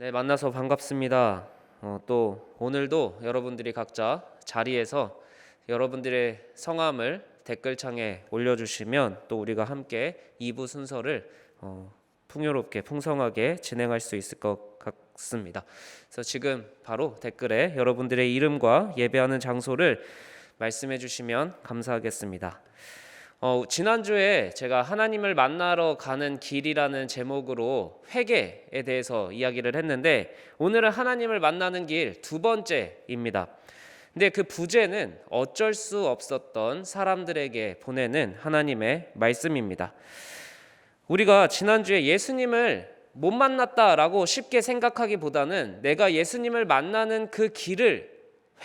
네, 만나서 반갑습니다. 또 오늘도 여러분들이 각자 자리에서 여러분들의 성함을 댓글창에 올려주시면 또 우리가 함께 2부 순서를 풍요롭게 풍성하게 진행할 수 있을 것 같습니다. 그래서 지금 바로 댓글에 여러분들의 이름과 예배하는 장소를 말씀해 주시면 감사하겠습니다. 지난주에 제가 하나님을 만나러 가는 길이라는 제목으로 회개에 대해서 이야기를 했는데, 오늘은 하나님을 만나는 길 두 번째입니다. 근데 그 부제는 어쩔 수 없었던 사람들에게 보내는 하나님의 말씀입니다. 우리가 지난주에 예수님을 못 만났다라고 쉽게 생각하기보다는 내가 예수님을 만나는 그 길을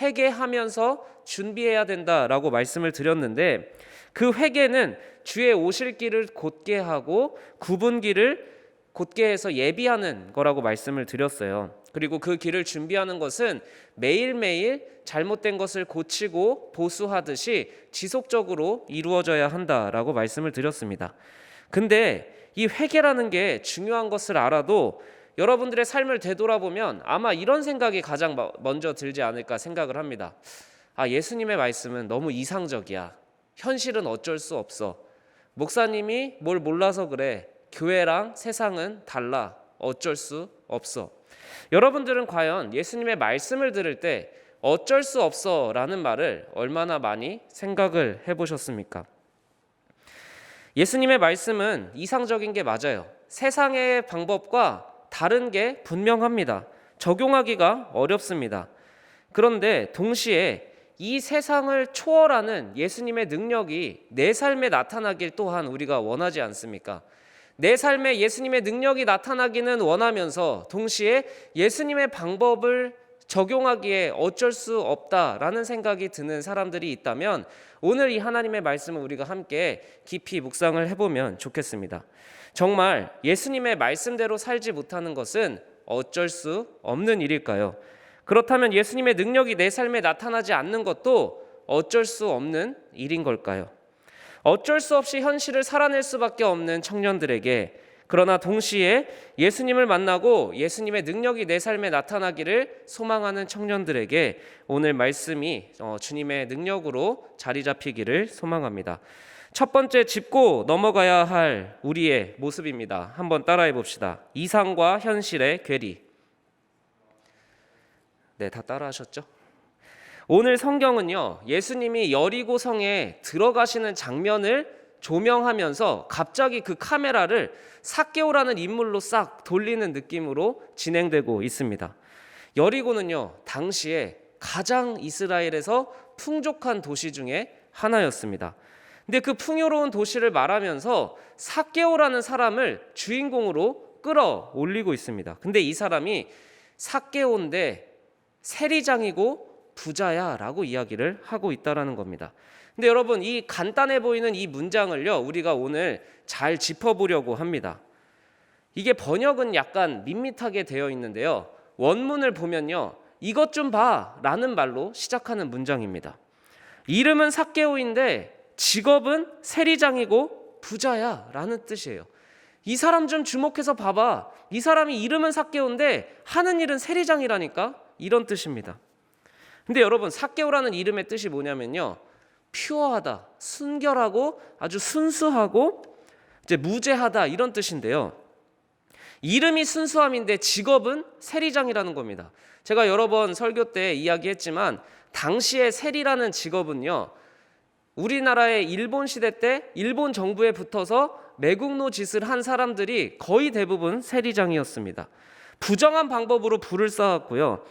회개하면서 준비해야 된다라고 말씀을 드렸는데, 그 회개는 주의 오실 길을 곧게 하고 굽은 길을 곧게 해서 예비하는 거라고 말씀을 드렸어요. 그리고 그 길을 준비하는 것은 매일매일 잘못된 것을 고치고 보수하듯이 지속적으로 이루어져야 한다라고 말씀을 드렸습니다. 근데 이 회개라는 게 중요한 것을 알아도 여러분들의 삶을 되돌아보면 아마 이런 생각이 가장 먼저 들지 않을까 생각을 합니다. 예수님의 말씀은 너무 이상적이야. 현실은 어쩔 수 없어. 목사님이 뭘 몰라서 그래. 교회랑 세상은 달라. 어쩔 수 없어. 여러분들은 과연 예수님의 말씀을 들을 때 어쩔 수 없어 라는 말을 얼마나 많이 생각을 해보셨습니까? 예수님의 말씀은 이상적인 게 맞아요. 세상의 방법과 다른 게 분명합니다. 적용하기가 어렵습니다. 그런데 동시에 이 세상을 초월하는 예수님의 능력이 내 삶에 나타나길 또한 우리가 원하지 않습니까? 내 삶에 예수님의 능력이 나타나기는 원하면서 동시에 예수님의 방법을 적용하기에 어쩔 수 없다라는 생각이 드는 사람들이 있다면 오늘 이 하나님의 말씀을 우리가 함께 깊이 묵상을 해보면 좋겠습니다. 정말 예수님의 말씀대로 살지 못하는 것은 어쩔 수 없는 일일까요? 그렇다면 예수님의 능력이 내 삶에 나타나지 않는 것도 어쩔 수 없는 일인 걸까요? 어쩔 수 없이 현실을 살아낼 수밖에 없는 청년들에게, 그러나 동시에 예수님을 만나고 예수님의 능력이 내 삶에 나타나기를 소망하는 청년들에게 오늘 말씀이 주님의 능력으로 자리 잡히기를 소망합니다. 첫 번째, 짚고 넘어가야 할 우리의 모습입니다. 한번 따라해 봅시다. 이상과 현실의 괴리. 네, 다 따라하셨죠? 오늘 성경은요, 예수님이 여리고성에 들어가시는 장면을 조명하면서 갑자기 그 카메라를 삭개오라는 인물로 싹 돌리는 느낌으로 진행되고 있습니다. 여리고는요, 당시에 가장 이스라엘에서 풍족한 도시 중에 하나였습니다. 근데 그 풍요로운 도시를 말하면서 삭개오라는 사람을 주인공으로 끌어올리고 있습니다. 근데 이 사람이 삭개오인데 세리장이고 부자야 라고 이야기를 하고 있다는 겁니다. 근데 여러분, 이 간단해 보이는 이 문장을요, 우리가 오늘 잘 짚어보려고 합니다. 이게 번역은 약간 밋밋하게 되어 있는데요, 원문을 보면요, 이것 좀 봐 라는 말로 시작하는 문장입니다. 이름은 삭개오인데 직업은 세리장이고 부자야 라는 뜻이에요. 이 사람 좀 주목해서 봐봐. 이 사람이 이름은 삭개오인데 하는 일은 세리장이라니까, 이런 뜻입니다. 근데 여러분, 삭개오라는 이름의 뜻이 뭐냐면요, 퓨어하다, 순결하고 아주 순수하고 이제 무죄하다, 이런 뜻인데요, 이름이 순수함인데 직업은 세리장이라는 겁니다. 제가 여러 번 설교 때 이야기했지만 당시에 세리라는 직업은요, 우리나라의 일본 시대 때 일본 정부에 붙어서 매국노 짓을 한 사람들이 거의 대부분 세리장이었습니다. 부정한 방법으로 부를 쌓았고요,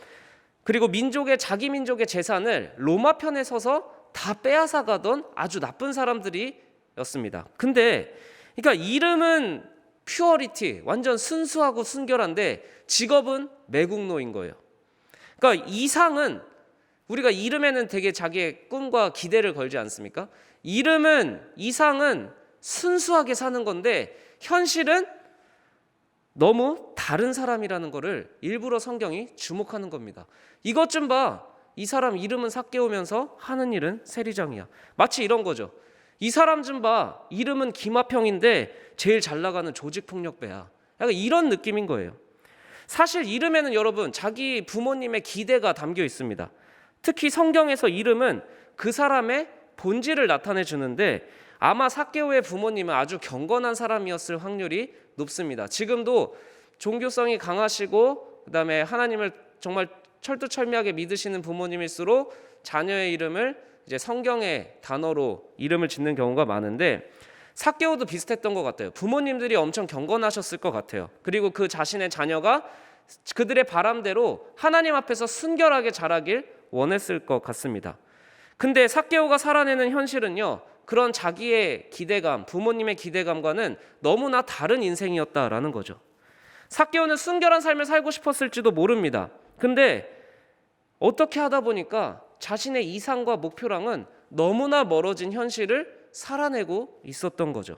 그리고 자기 민족의 재산을 로마 편에 서서 다 빼앗아가던 아주 나쁜 사람들이었습니다. 근데 그러니까 이름은 퓨어리티, 완전 순수하고 순결한데 직업은 매국노인 거예요. 그러니까 이상은, 우리가 이름에는 되게 자기의 꿈과 기대를 걸지 않습니까? 이상은 순수하게 사는 건데 현실은 너무 다른 사람이라는 거를 일부러 성경이 주목하는 겁니다. 이것 좀 봐. 이 사람 이름은 삭개오면서 하는 일은 세리장이야. 마치 이런 거죠. 이 사람 좀 봐. 이름은 김화평인데 제일 잘 나가는 조직폭력배야. 약간 이런 느낌인 거예요. 사실 이름에는 여러분 자기 부모님의 기대가 담겨 있습니다. 특히 성경에서 이름은 그 사람의 본질을 나타내 주는데 아마 삭개오의 부모님은 아주 경건한 사람이었을 확률이 높습니다. 지금도 종교성이 강하시고 그다음에 하나님을 정말 철두철미하게 믿으시는 부모님일수록 자녀의 이름을 이제 성경의 단어로 이름을 짓는 경우가 많은데 삭개오도 비슷했던 것 같아요. 부모님들이 엄청 경건하셨을 것 같아요. 그리고 그 자신의 자녀가 그들의 바람대로 하나님 앞에서 순결하게 자라길 원했을 것 같습니다. 근데 삭개오가 살아내는 현실은요, 그런 자기의 기대감, 부모님의 기대감과는 너무나 다른 인생이었다라는 거죠. 삭개오는 순결한 삶을 살고 싶었을지도 모릅니다. 근데 어떻게 하다 보니까 자신의 이상과 목표랑은 너무나 멀어진 현실을 살아내고 있었던 거죠.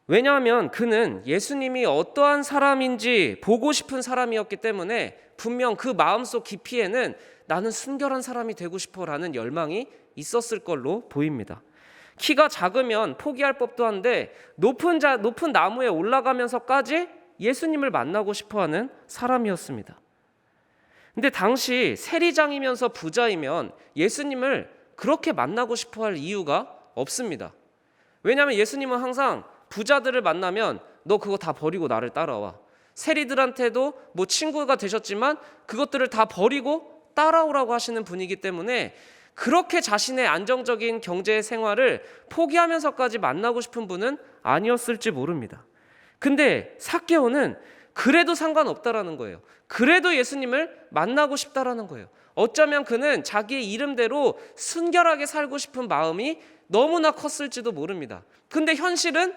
왜냐하면 그는 예수님이 어떠한 사람인지 보고 싶은 사람이었기 때문에 분명 그 마음속 깊이에는 나는 순결한 사람이 되고 싶어라는 열망이 있었을 걸로 보입니다. 키가 작으면 포기할 법도 한데 높은 나무에 올라가면서까지 예수님을 만나고 싶어하는 사람이었습니다. 근데 당시 세리장이면서 부자이면 예수님을 그렇게 만나고 싶어할 이유가 없습니다. 왜냐하면 예수님은 항상 부자들을 만나면 너 그거 다 버리고 나를 따라와. 세리들한테도 뭐 친구가 되셨지만 그것들을 다 버리고 따라오라고 하시는 분이기 때문에 그렇게 자신의 안정적인 경제 생활을 포기하면서까지 만나고 싶은 분은 아니었을지 모릅니다. 근데 삭개오는 그래도 상관없다라는 거예요. 그래도 예수님을 만나고 싶다라는 거예요. 어쩌면 그는 자기의 이름대로 순결하게 살고 싶은 마음이 너무나 컸을지도 모릅니다. 근데 현실은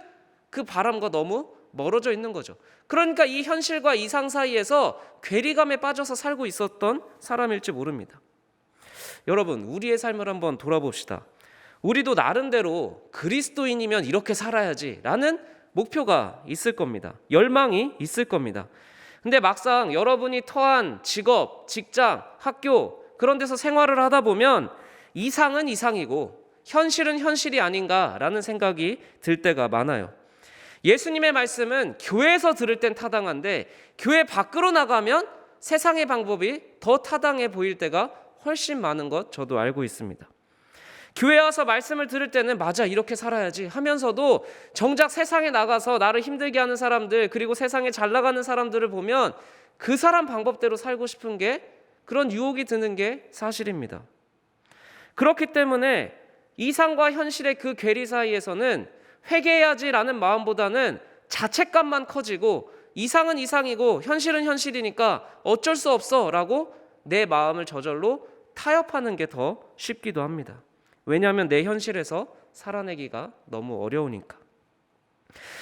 그 바람과 너무 멀어져 있는 거죠. 그러니까 이 현실과 이상 사이에서 괴리감에 빠져서 살고 있었던 사람일지 모릅니다. 여러분, 우리의 삶을 한번 돌아봅시다. 우리도 나름대로 그리스도인이면 이렇게 살아야지 라는 목표가 있을 겁니다. 열망이 있을 겁니다. 근데 막상 여러분이 터한 직업, 직장, 학교 그런 데서 생활을 하다 보면 이상은 이상이고 현실은 현실이 아닌가라는 생각이 들 때가 많아요. 예수님의 말씀은 교회에서 들을 땐 타당한데 교회 밖으로 나가면 세상의 방법이 더 타당해 보일 때가 훨씬 많은 것 저도 알고 있습니다. 교회 와서 말씀을 들을 때는 맞아 이렇게 살아야지 하면서도 정작 세상에 나가서 나를 힘들게 하는 사람들 그리고 세상에 잘 나가는 사람들을 보면 그 사람 방법대로 살고 싶은 게 그런 유혹이 드는 게 사실입니다. 그렇기 때문에 이상과 현실의 그 괴리 사이에서는 회개해야지라는 마음보다는 자책감만 커지고 이상은 이상이고 현실은 현실이니까 어쩔 수 없어 라고 내 마음을 저절로 타협하는 게 더 쉽기도 합니다. 왜냐하면 내 현실에서 살아내기가 너무 어려우니까.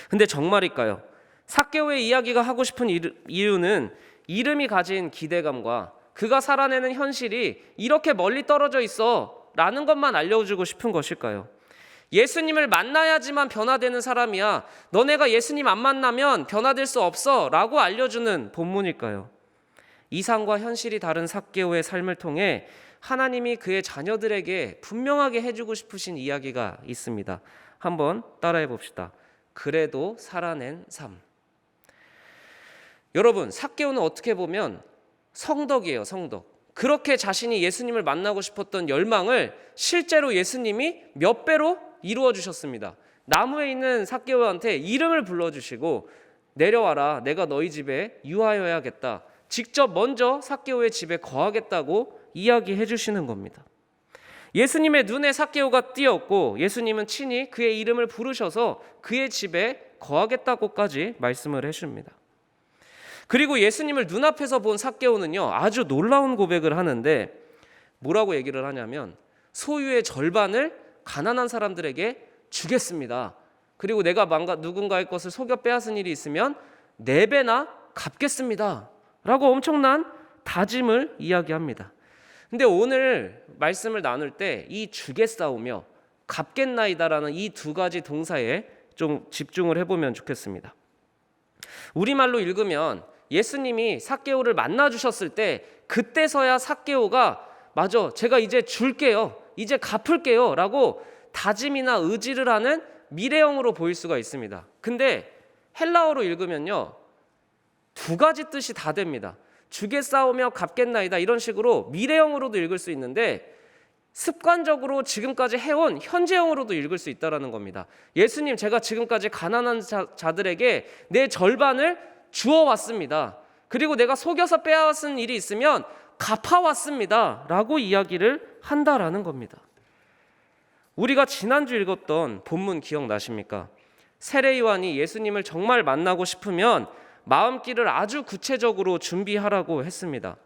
근데 정말일까요? 삭개오의 이야기가 하고 싶은 이유는 이름이 가진 기대감과 그가 살아내는 현실이 이렇게 멀리 떨어져 있어 라는 것만 알려주고 싶은 것일까요? 예수님을 만나야지만 변화되는 사람이야. 너네가 예수님 안 만나면 변화될 수 없어 라고 알려주는 본문일까요? 이상과 현실이 다른 삭개오의 삶을 통해 하나님이 그의 자녀들에게 분명하게 해주고 싶으신 이야기가 있습니다. 한번 따라해 봅시다. 그래도 살아낸 삶. 여러분, 삭개오는 어떻게 보면 성덕이에요, 성덕. 그렇게 자신이 예수님을 만나고 싶었던 열망을 실제로 예수님이 몇 배로 이루어 주셨습니다. 나무에 있는 삭개오한테 이름을 불러주시고 내려와라, 내가 너희 집에 유하여야겠다. 직접 먼저 삭개오의 집에 거하겠다고 이야기해 주시는 겁니다. 예수님의 눈에 삭개오가 띄었고 예수님은 친히 그의 이름을 부르셔서 그의 집에 거하겠다고까지 말씀을 해줍니다. 그리고 예수님을 눈앞에서 본 삭개오는요, 아주 놀라운 고백을 하는데 뭐라고 얘기를 하냐면 소유의 절반을 가난한 사람들에게 주겠습니다. 그리고 내가 누군가의 것을 속여 빼앗은 일이 있으면 4배나 갚겠습니다 라고 엄청난 다짐을 이야기합니다. 근데 오늘 말씀을 나눌 때 이 주겠사오며 갚겠나이다라는 이 두 가지 동사에 좀 집중을 해보면 좋겠습니다. 우리말로 읽으면 예수님이 삭개오를 만나주셨을 때 그때서야 삭개오가 맞아, 제가 이제 줄게요, 이제 갚을게요 라고 다짐이나 의지를 하는 미래형으로 보일 수가 있습니다. 근데 헬라어로 읽으면요, 두 가지 뜻이 다 됩니다. 주겠사오며 갚겠나이다, 이런 식으로 미래형으로도 읽을 수 있는데 습관적으로 지금까지 해온 현재형으로도 읽을 수 있다는 겁니다. 예수님, 제가 지금까지 가난한 자들에게 내 절반을 주어왔습니다. 그리고 내가 속여서 빼앗은 일이 있으면 갚아왔습니다 라고 이야기를 한다라는 겁니다. 우리가 지난주 읽었던 본문 기억나십니까? 세례 요한이 예수님을 정말 만나고 싶으면 마음길을 아주 구체적으로 준비하라고 했습니다.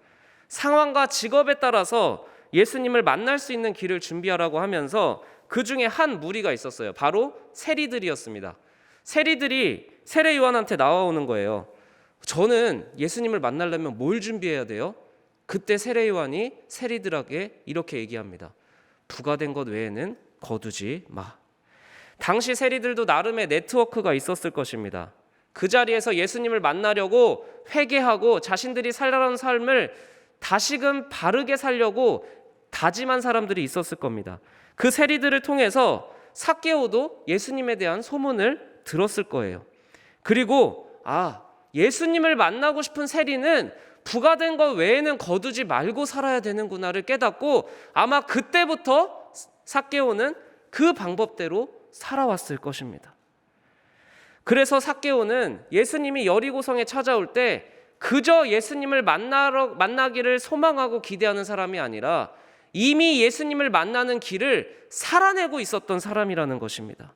상황과 직업에 따라서 예수님을 만날 수 있는 길을 준비하라고 하면서 그 중에 한 무리가 있었어요. 바로 세리들이었습니다. 세리들이 세례 요한한테 나와오는 거예요. 저는 예수님을 만나려면 뭘 준비해야 돼요? 그때 세례 요한이 세리들에게 이렇게 얘기합니다. 부과된 것 외에는 거두지 마. 당시 세리들도 나름의 네트워크가 있었을 것입니다. 그 자리에서 예수님을 만나려고 회개하고 자신들이 살아온 삶을 다시금 바르게 살려고 다짐한 사람들이 있었을 겁니다. 그 세리들을 통해서 삭개오도 예수님에 대한 소문을 들었을 거예요. 그리고 예수님을 만나고 싶은 세리는 부과된 것 외에는 거두지 말고 살아야 되는구나를 깨닫고 아마 그때부터 삭개오는 그 방법대로 살아왔을 것입니다. 그래서 삭개오는 예수님이 여리고성에 찾아올 때 그저 예수님을 만나기를 소망하고 기대하는 사람이 아니라 이미 예수님을 만나는 길을 살아내고 있었던 사람이라는 것입니다.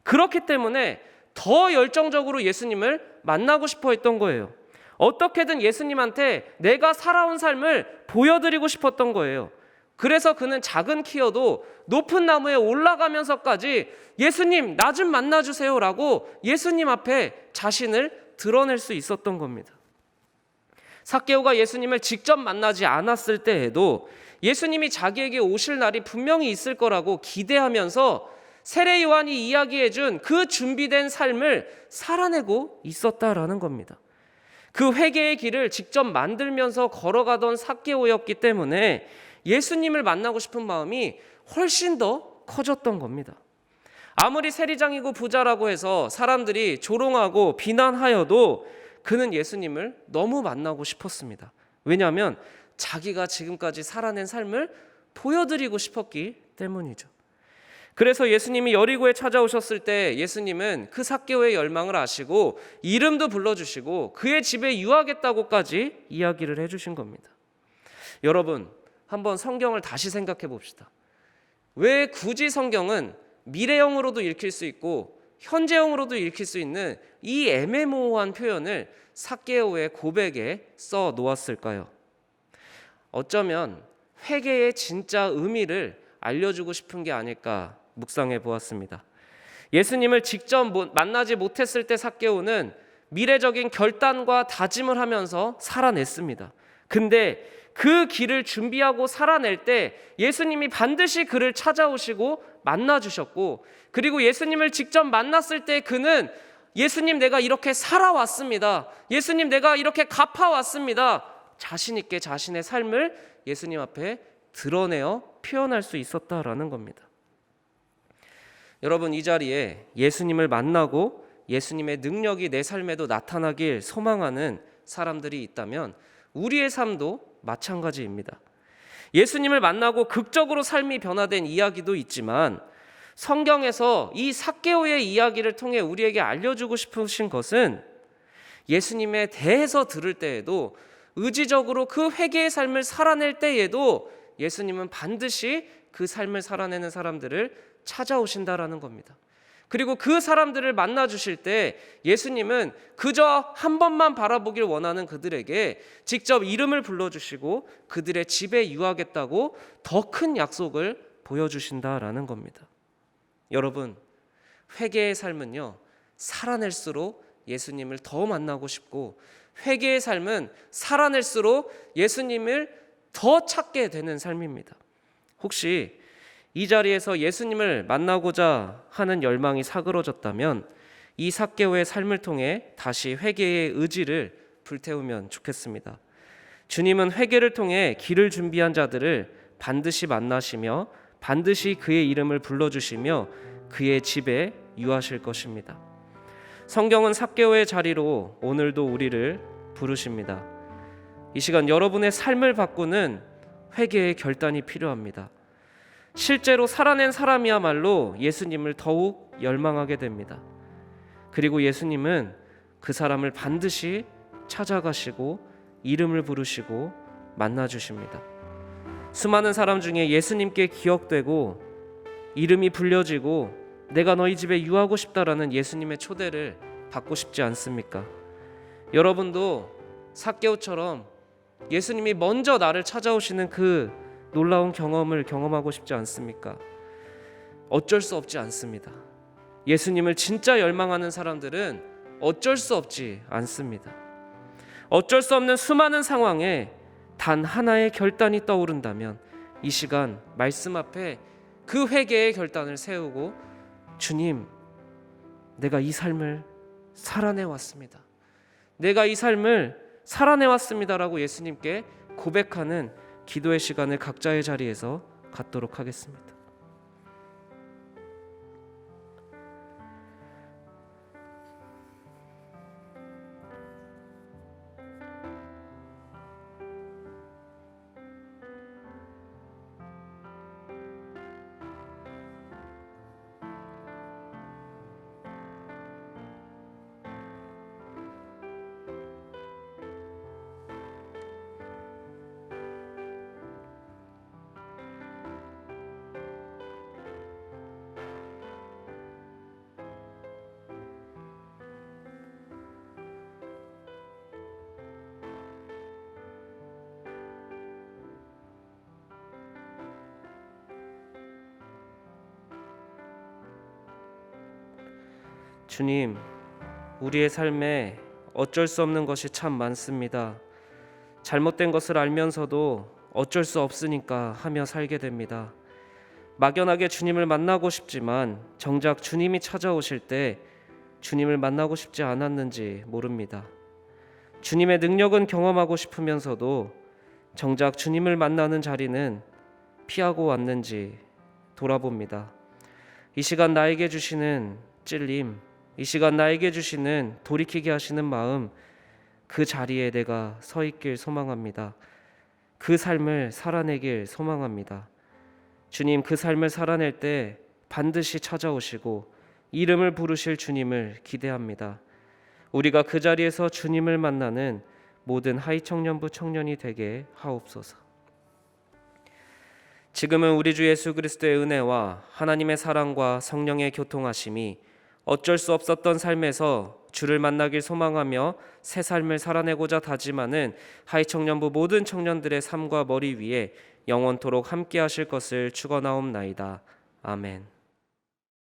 그렇기 때문에 더 열정적으로 예수님을 만나고 싶어 했던 거예요. 어떻게든 예수님한테 내가 살아온 삶을 보여드리고 싶었던 거예요. 그래서 그는 작은 키여도 높은 나무에 올라가면서까지 예수님, 나 좀 만나주세요 라고 예수님 앞에 자신을 드러낼 수 있었던 겁니다. 삭개오가 예수님을 직접 만나지 않았을 때에도 예수님이 자기에게 오실 날이 분명히 있을 거라고 기대하면서 세례 요한이 이야기해준 그 준비된 삶을 살아내고 있었다라는 겁니다. 그 회개의 길을 직접 만들면서 걸어가던 삭개오였기 때문에 예수님을 만나고 싶은 마음이 훨씬 더 커졌던 겁니다. 아무리 세리장이고 부자라고 해서 사람들이 조롱하고 비난하여도 그는 예수님을 너무 만나고 싶었습니다. 왜냐하면 자기가 지금까지 살아낸 삶을 보여드리고 싶었기 때문이죠. 그래서 예수님이 여리고에 찾아오셨을 때 예수님은 그 삭개오의 열망을 아시고 이름도 불러주시고 그의 집에 유하겠다고까지 이야기를 해주신 겁니다. 여러분, 한번 성경을 다시 생각해 봅시다. 왜 굳이 성경은 미래형으로도 읽힐 수 있고 현재형으로도 읽힐 수 있는 이 애매모호한 표현을 삭개오의 고백에 써 놓았을까요? 어쩌면 회개의 진짜 의미를 알려주고 싶은 게 아닐까 묵상해 보았습니다. 예수님을 직접 만나지 못했을 때 삭개오는 미래적인 결단과 다짐을 하면서 살아냈습니다. 근데 그 길을 준비하고 살아낼 때 예수님이 반드시 그를 찾아오시고 만나주셨고, 그리고 예수님을 직접 만났을 때 그는 예수님, 내가 이렇게 살아왔습니다. 예수님, 내가 이렇게 갚아왔습니다. 자신 있게 자신의 삶을 예수님 앞에 드러내어 표현할 수 있었다라는 겁니다. 여러분, 이 자리에 예수님을 만나고 예수님의 능력이 내 삶에도 나타나길 소망하는 사람들이 있다면 우리의 삶도 마찬가지입니다. 예수님을 만나고 극적으로 삶이 변화된 이야기도 있지만 성경에서 이 삭개오의 이야기를 통해 우리에게 알려주고 싶으신 것은 예수님에 대해서 들을 때에도 의지적으로 그 회개의 삶을 살아낼 때에도 예수님은 반드시 그 삶을 살아내는 사람들을 찾아오신다라는 겁니다. 그리고 그 사람들을 만나주실 때 예수님은 그저 한 번만 바라보길 원하는 그들에게 직접 이름을 불러주시고 그들의 집에 유하겠다고 더 큰 약속을 보여주신다라는 겁니다. 여러분, 회개의 삶은요, 살아낼수록 예수님을 더 만나고 싶고 회개의 삶은 살아낼수록 예수님을 더 찾게 되는 삶입니다. 혹시 이 자리에서 예수님을 만나고자 하는 열망이 사그러졌다면 이 삭개오의 삶을 통해 다시 회개의 의지를 불태우면 좋겠습니다. 주님은 회개를 통해 길을 준비한 자들을 반드시 만나시며 반드시 그의 이름을 불러주시며 그의 집에 유하실 것입니다. 성경은 삭개오의 자리로 오늘도 우리를 부르십니다. 이 시간 여러분의 삶을 바꾸는 회개의 결단이 필요합니다. 실제로 살아낸 사람이야말로 예수님을 더욱 열망하게 됩니다. 그리고 예수님은 그 사람을 반드시 찾아가시고 이름을 부르시고 만나주십니다. 수많은 사람 중에 예수님께 기억되고 이름이 불려지고 내가 너희 집에 유하고 싶다라는 예수님의 초대를 받고 싶지 않습니까? 여러분도 삭개오처럼 예수님이 먼저 나를 찾아오시는 그 놀라운 경험을 경험하고 싶지 않습니까? 어쩔 수 없지 않습니다. 예수님을 진짜 열망하는 사람들은 어쩔 수 없지 않습니다. 어쩔 수 없는 수많은 상황에 단 하나의 결단이 떠오른다면 이 시간 말씀 앞에 그 회개의 결단을 세우고 주님, 내가 이 삶을 살아내왔습니다. 내가 이 삶을 살아내왔습니다라고 예수님께 고백하는 기도의 시간을 각자의 자리에서 갖도록 하겠습니다. 주님, 우리의 삶에 어쩔 수 없는 것이 참 많습니다. 잘못된 것을 알면서도 어쩔 수 없으니까 하며 살게 됩니다. 막연하게 주님을 만나고 싶지만 정작 주님이 찾아오실 때 주님을 만나고 싶지 않았는지 모릅니다. 주님의 능력은 경험하고 싶으면서도 정작 주님을 만나는 자리는 피하고 왔는지 돌아봅니다. 이 시간 나에게 주시는 찔림, 이 시간 나에게 주시는 돌이키게 하시는 마음, 그 자리에 내가 서 있길 소망합니다. 그 삶을 살아내길 소망합니다. 주님, 그 삶을 살아낼 때 반드시 찾아오시고 이름을 부르실 주님을 기대합니다. 우리가 그 자리에서 주님을 만나는 모든 하이청년부 청년이 되게 하옵소서. 지금은 우리 주 예수 그리스도의 은혜와 하나님의 사랑과 성령의 교통하심이 어쩔 수 없었던 삶에서 주를 만나길 소망하며 새 삶을 살아내고자 다짐하는 하이청년부 모든 청년들의 삶과 머리 위에 영원토록 함께 하실 것을 축원하옵나이다. 아멘.